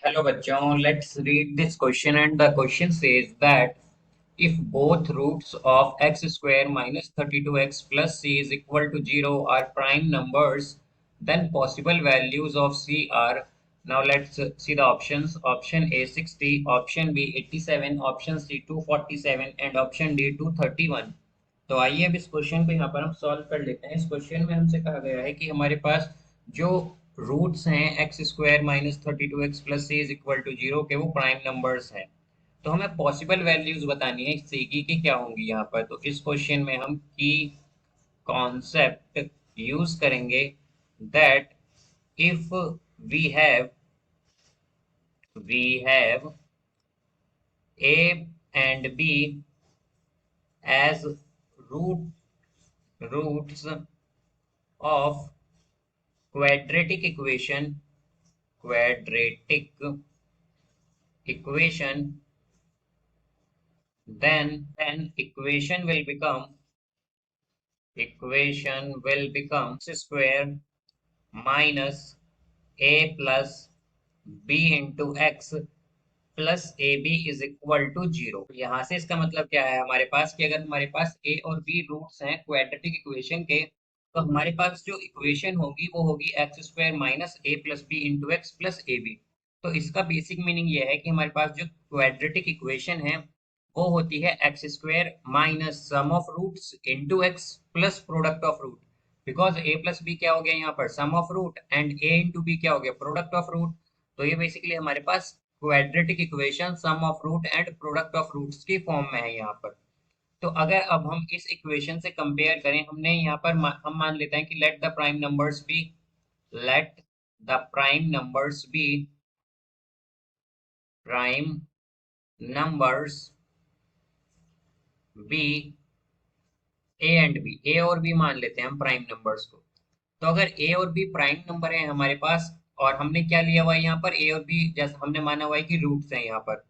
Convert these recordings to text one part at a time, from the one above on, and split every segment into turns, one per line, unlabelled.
Hello bachon, let's read this question, and the question says that if both roots of x square minus 32x plus c is equal to 0 are prime numbers, then possible values of c are. Now let's see the options. Option A 60, option B 87, option C 247 and option D 231. तो आइए अब इस question को यहाँ पर हम solve कर लेते हैं। इस क्वेश्चन में हमसे कहा गया है कि हमारे पास जो रूट्स हैं X square minus 32x plus C is equal to 0 के वो प्राइम नंबर्स हैं। तो हमें पॉसिबल वैल्यूज बतानी है सी की क्या होंगी यहाँ पर। तो इस क्वेश्चन में हम की कॉन्सेप्ट यूज करेंगे that if we have we have A and B as root roots of quadratic quadratic equation, then equation will become x square minus a plus b into x plus A B is equal to 0। यहाँ से इसका मतलब क्या है हमारे पास कि अगर हमारे पास ए और बी रूट्स हैं क्वाड्रेटिक इक्वेशन के, तो हमारे पास जो इक्वेशन होगी वो होगी X square minus A plus B into x plus A B. तो इसका बेसिक मीनिंग ये है कि हमारे पास जो क्वाड्रेटिक इक्वेशन है वो होती है x square minus sum of roots into x plus product of root. Because a plus b क्या हो गया यहाँ पर sum of root and a into b क्या हो गया प्रोडक्ट ऑफ रूट। तो ये बेसिकली हमारे पास quadratic equation sum of root and product of roots की फॉर्म में है यहाँ पर। तो अगर अब हम इस इक्वेशन से कंपेयर करें, हमने यहाँ पर हम मान लेते हैं कि let the prime numbers be prime numbers be a and b, a और बी मान लेते हैं हम प्राइम नंबर्स को। तो अगर ए और बी प्राइम नंबर है हमारे पास, और हमने क्या लिया हुआ है यहाँ पर ए और बी, जैसे हमने माना हुआ है कि रूट्स हैं यहाँ पर,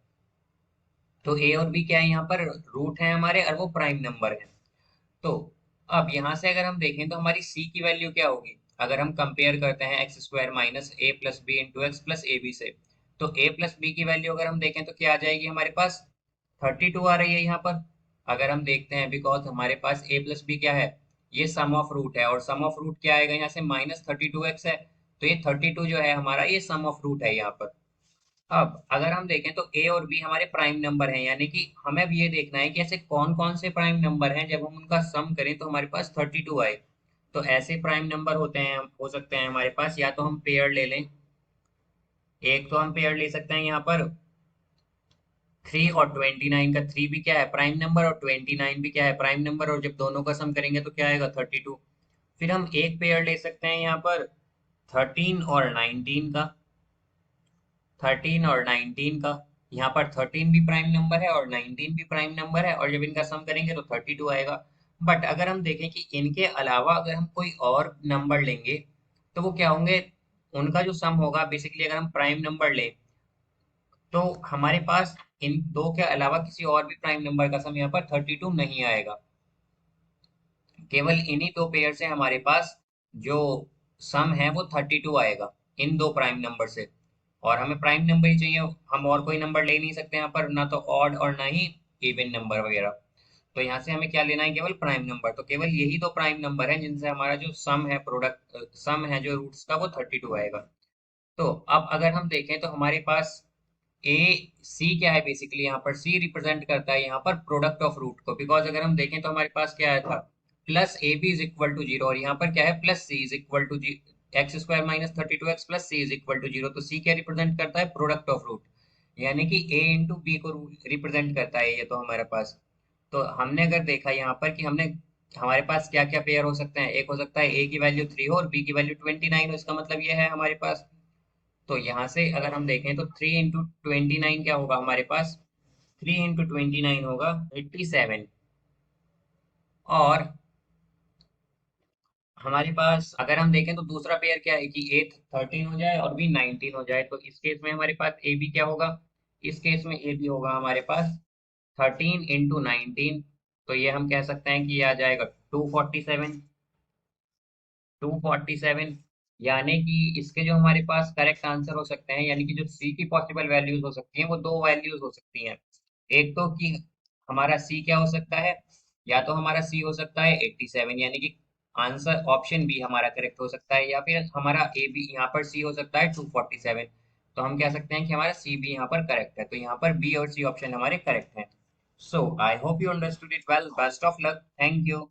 तो ए और बी क्या है यहाँ पर रूट है हमारे और वो प्राइम नंबर है। तो अब यहाँ से अगर हम देखें तो हमारी सी की वैल्यू क्या होगी अगर हम कंपेयर करते हैं X square minus A plus B into x plus A B से। तो ए प्लस बी की वैल्यू अगर हम देखें तो क्या आ जाएगी हमारे पास 32 आ रही है यहाँ पर। अगर हम देखते हैं बिकॉज हमारे पास ए प्लस बी क्या है ये सम ऑफ रूट है, और सम ऑफ रूट क्या आएगा यहाँ से माइनस 32x है। तो ये 32 जो है हमारा ये सम ऑफ रूट है यहाँ पर। अब अगर हम देखें तो ए और बी हमारे प्राइम नंबर हैं, यानी कि हमें अब ये देखना है कि ऐसे कौन कौन से प्राइम नंबर हैं जब हम उनका सम करें तो हमारे पास 32 आए। तो ऐसे प्राइम नंबर होते हैं हो सकते हैं हमारे पास, या तो हम पेयर ले लें। एक तो हम पेयर ले सकते हैं यहाँ पर 3 और 29 का। 3 भी क्या है प्राइम नंबर और 29 भी क्या है प्राइम नंबर, और जब दोनों का सम करेंगे तो क्या आएगा 32। फिर हम एक पेयर ले सकते हैं यहाँ पर 13 और 19 का। 13 और 19 का, यहाँ पर 13 भी प्राइम नंबर है और 19 भी प्राइम नंबर है, और जब इनका सम करेंगे तो 32 आएगा। बट अगर हम देखें कि इनके अलावा अगर हम कोई और नंबर लेंगे तो वो क्या होंगे, उनका जो सम होगा बेसिकली अगर हम प्राइम नंबर लें तो हमारे पास इन दो के अलावा किसी और भी प्राइम नंबर का सम यहाँ पर 32 नहीं आएगा। केवल इन्हीं दो पेयर से हमारे पास जो सम है वो 32 आएगा इन दो प्राइम नंबर से। और हमें प्राइम नंबर ही चाहिए, हम और कोई नंबर ले नहीं सकते यहाँ पर, ना तो ऑड और ना ही इवन नंबर वगैरह। तो यहाँ से हमें क्या लेना है केवल प्राइम नंबर। तो केवल यही दो प्राइम नंबर है जिनसे हमारा जो सम है जो रूट्स का वो 32 आएगा। तो अब अगर हम देखें तो हमारे पास ए सी क्या है, बेसिकली यहाँ पर सी रिप्रेजेंट करता है यहाँ पर प्रोडक्ट ऑफ रूट को। बिकॉज अगर हम देखें तो हमारे पास क्या आया था plus A B is equal to 0, और यहाँ पर क्या है plus C is equal to X square minus 32x plus C is equal to 0। तो सी क्या रिप्रेजेंट करता है प्रोडक्ट ऑफ रूट, यानी कि ए इंटू बी को रिप्रेजेंट करता है ये तो हमारे पास। तो हमने अगर देखा यहाँ पर कि हमने हमारे पास क्या क्या पेयर हो सकते हैं, एक हो सकता है ए की वैल्यू 3 हो और बी की वैल्यू 29 हो, इसका मतलब ये है हमारे पास। तो यहाँ से अगर हम देखें तो 3 इंटू 29 क्या होगा हमारे पास, 3 इंटू 29 होगा 87। और हमारे पास अगर हम देखें तो दूसरा पेयर क्या है कि ए 13 हो जाए और बी 19 हो जाए। तो इस केस में हमारे पास ए बी क्या होगा, इस केस में ए बी होगा हमारे पास 13 इंटू 19। तो ये हम कह सकते हैं कि ये आ जाएगा 247। 247 यानी कि इसके जो हमारे पास करेक्ट आंसर हो सकते हैं, यानी कि जो सी की पॉसिबल वैल्यूज हो सकती हैं वो दो वैल्यूज हो सकती हैं। एक तो कि हमारा सी क्या हो सकता है, या तो हमारा सी हो सकता है 87, यानी कि आंसर ऑप्शन बी हमारा करेक्ट हो सकता है, या फिर हमारा ए बी यहाँ पर सी हो सकता है 247। तो हम कह सकते हैं कि हमारा सी बी यहाँ पर करेक्ट है, तो यहाँ पर बी और सी ऑप्शन हमारे करेक्ट हैं। So I hope you understood it well, best of luck, thank you.